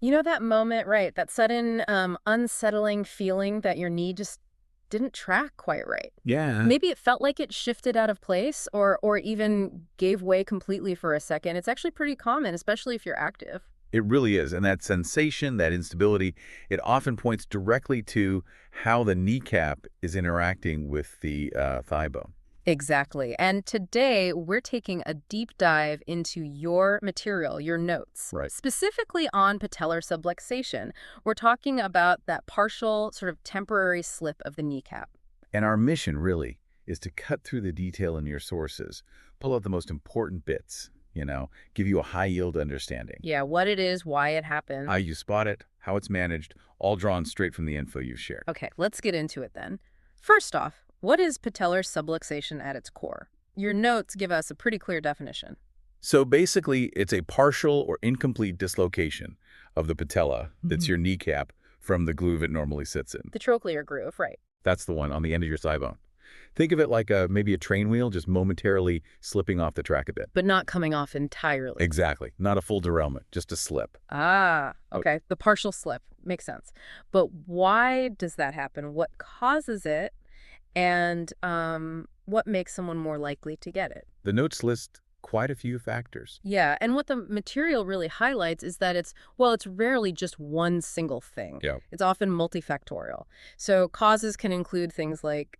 You know that moment, right? That sudden unsettling feeling that your knee just didn't track quite right. Yeah. Maybe it felt like it shifted out of place or even gave way completely for a second. It's actually pretty common, especially if you're active. It really is. And that sensation, that instability, it often points directly to how the kneecap is interacting with the thigh bone. Exactly. And today we're taking a deep dive into your material, your notes, Right. specifically on patellar subluxation. We're talking about that partial, sort of temporary slip of the kneecap. And our mission, really, is to cut through the detail in your sources, pull out the most important bits, give you a high-yield understanding. Yeah, what it is, why it happened. How you spot it, how it's managed, all drawn straight from the info you've shared. Okay, let's get into it then. First off, what is patellar subluxation at its core? Your notes give us a pretty clear definition. So basically, it's a partial or incomplete dislocation of the patella, that's your kneecap, from the groove it normally sits in. The trochlear groove, right. That's the one on the end of your thigh bone. Think of it like maybe a train wheel just momentarily slipping off the track a bit. But not coming off entirely. Exactly. Not a full derailment, just a slip. Ah, okay. The partial slip. Makes sense. But why does that happen? What causes it? And what makes someone more likely to get it? The notes list quite a few factors. Yeah, and what the material really highlights is that it's rarely just one single thing. Yeah. It's often multifactorial. So causes can include things like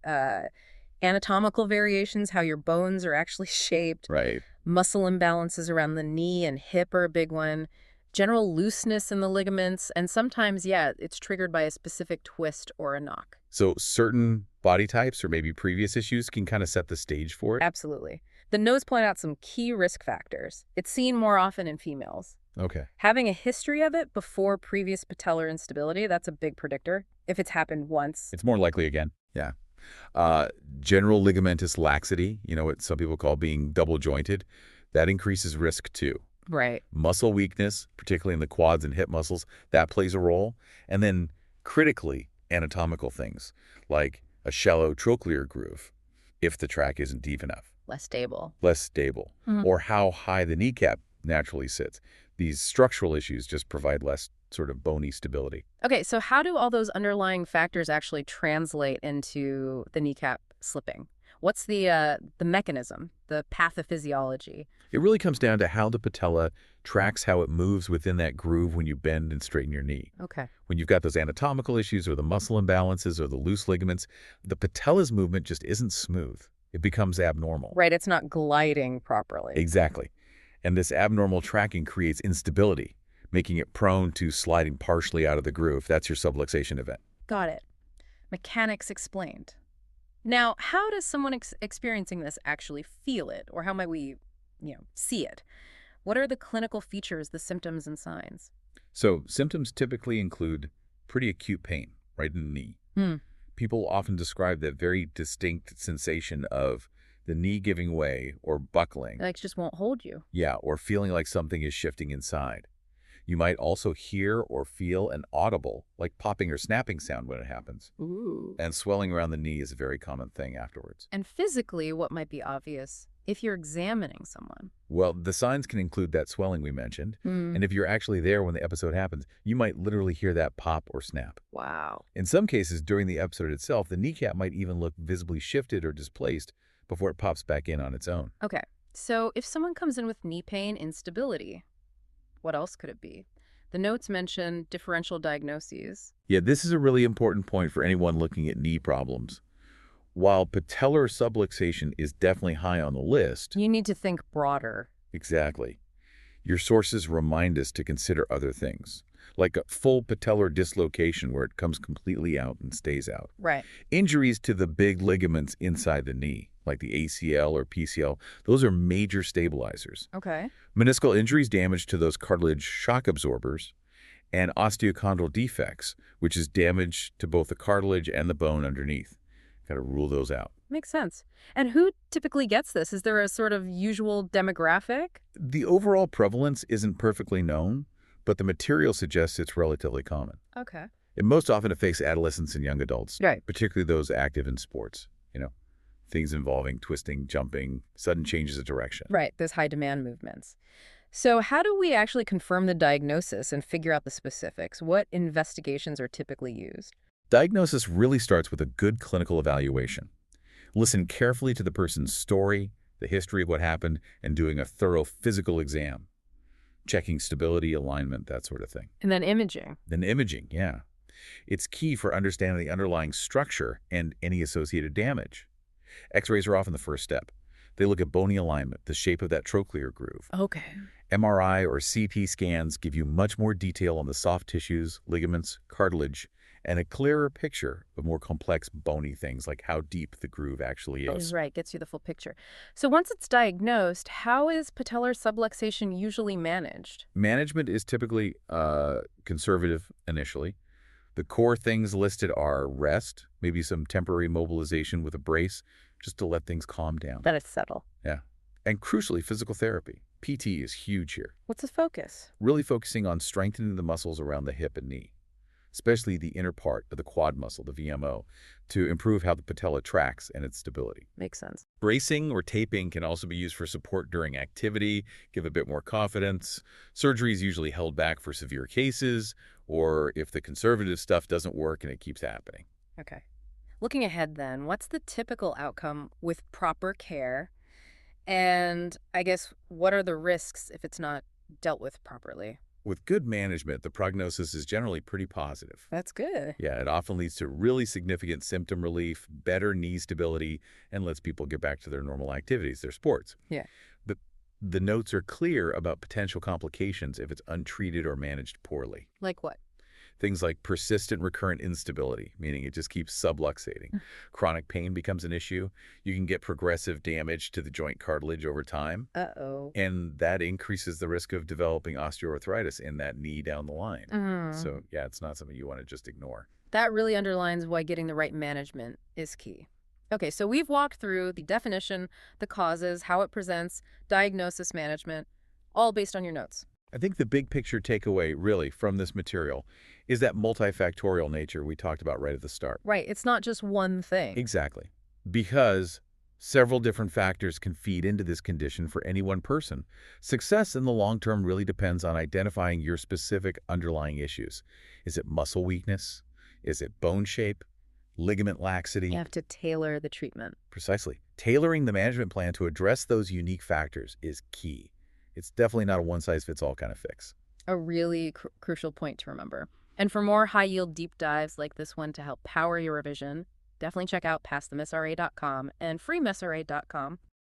anatomical variations, how your bones are actually shaped. Right. Muscle imbalances around the knee and hip are a big one. General looseness in the ligaments. And sometimes, yeah, it's triggered by a specific twist or a knock. So certain body types or maybe previous issues can kind of set the stage for it? Absolutely. The notes point out some key risk factors. It's seen more often in females. Okay. Having a history of it before previous patellar instability, that's a big predictor. If it's happened once. It's more likely again. Yeah. General ligamentous laxity, what some people call being double jointed, that increases risk too. Right. Muscle weakness, particularly in the quads and hip muscles, that plays a role. And then critically, anatomical things like a shallow trochlear groove, if the track isn't deep enough. Less stable. Less stable. Or how high the kneecap naturally sits. These structural issues just provide less sort of bony stability. Okay, so how do all those underlying factors actually translate into the kneecap slipping? What's the mechanism, the pathophysiology? It really comes down to how the patella tracks how it moves within that groove when you bend and straighten your knee. Okay. When you've got those anatomical issues or the muscle imbalances or the loose ligaments, the patella's movement just isn't smooth. It becomes abnormal. Right, it's not gliding properly. Exactly. And this abnormal tracking creates instability, making it prone to sliding partially out of the groove. That's your subluxation event. Got it. Mechanics explained. Now, how does someone experiencing this actually feel it? Or how might we, see it? What are the clinical features, the symptoms and signs? So symptoms typically include pretty acute pain right in the knee. People often describe that very distinct sensation of the knee giving way or buckling. Like, just won't hold you. Yeah, or feeling like something is shifting inside. You might also hear or feel an audible, like popping or snapping sound when it happens. Ooh. And swelling around the knee is a very common thing afterwards. And physically, what might be obvious if you're examining someone? Well, the signs can include that swelling we mentioned. And if you're actually there when the episode happens, you might literally hear that pop or snap. Wow. In some cases, during the episode itself, the kneecap might even look visibly shifted or displaced before it pops back in on its own. Okay. So if someone comes in with knee pain, instability, what else could it be? The notes mention differential diagnoses. Yeah, this is a really important point for anyone looking at knee problems. While patellar subluxation is definitely high on the list. You need to think broader. Exactly. Your sources remind us to consider other things, like a full patellar dislocation where it comes completely out and stays out. Right. Injuries to the big ligaments inside the knee, like the ACL or PCL, those are major stabilizers. Okay. Meniscal injuries, damage to those cartilage shock absorbers, and osteochondral defects, which is damage to both the cartilage and the bone underneath. Got to rule those out. Makes sense. And who typically gets this? Is there a sort of usual demographic? The overall prevalence isn't perfectly known, but the material suggests it's relatively common. Okay. It most often affects adolescents and young adults, Right. particularly those active in sports, things involving twisting, jumping, sudden changes of direction. Right. There's high demand movements. So how do we actually confirm the diagnosis and figure out the specifics? What investigations are typically used? Diagnosis really starts with a good clinical evaluation. Listen carefully to the person's story, the history of what happened, and doing a thorough physical exam. Checking stability, alignment, that sort of thing. And then imaging. Then imaging, yeah. It's key for understanding the underlying structure and any associated damage. X-rays are often the first step. They look at bony alignment, the shape of that trochlear groove. Okay. MRI or CT scans give you much more detail on the soft tissues, ligaments, cartilage, and a clearer picture of more complex bony things like how deep the groove actually is. Right, gets you the full picture. So once it's diagnosed, how is patellar subluxation usually managed? Management is typically conservative initially. The core things listed are rest, maybe some temporary mobilization with a brace, just to let things calm down. Let it settle. Yeah. And crucially, physical therapy. PT is huge here. What's the focus? Really focusing on strengthening the muscles around the hip and knee, especially the inner part of the quad muscle, the VMO, to improve how the patella tracks and its stability. Makes sense. Bracing or taping can also be used for support during activity, give a bit more confidence. Surgery is usually held back for severe cases, or if the conservative stuff doesn't work and it keeps happening. Okay. Looking ahead then, what's the typical outcome with proper care? And I guess what are the risks if it's not dealt with properly? With good management, the prognosis is generally pretty positive. That's good. Yeah, it often leads to really significant symptom relief, better knee stability, and lets people get back to their normal activities, their sports. Yeah. But the notes are clear about potential complications if it's untreated or managed poorly. Like what? Things like persistent recurrent instability, meaning it just keeps subluxating. Chronic pain becomes an issue. You can get progressive damage to the joint cartilage over time. Uh-oh. And that increases the risk of developing osteoarthritis in that knee down the line. So, yeah, it's not something you want to just ignore. That really underlines why getting the right management is key. Okay, so we've walked through the definition, the causes, how it presents, diagnosis, management, all based on your notes. I think the big picture takeaway, really, from this material is that multifactorial nature we talked about right at the start. Right, it's not just one thing. Exactly. Because several different factors can feed into this condition for any one person. Success in the long term really depends on identifying your specific underlying issues. Is it muscle weakness? Is it bone shape? Ligament laxity? You have to tailor the treatment. Precisely. Tailoring the management plan to address those unique factors is key. It's definitely not a one-size-fits-all kind of fix. A really crucial point to remember. And for more high-yield deep dives like this one to help power your revision, definitely check out pastthemsra.com and freemsra.com.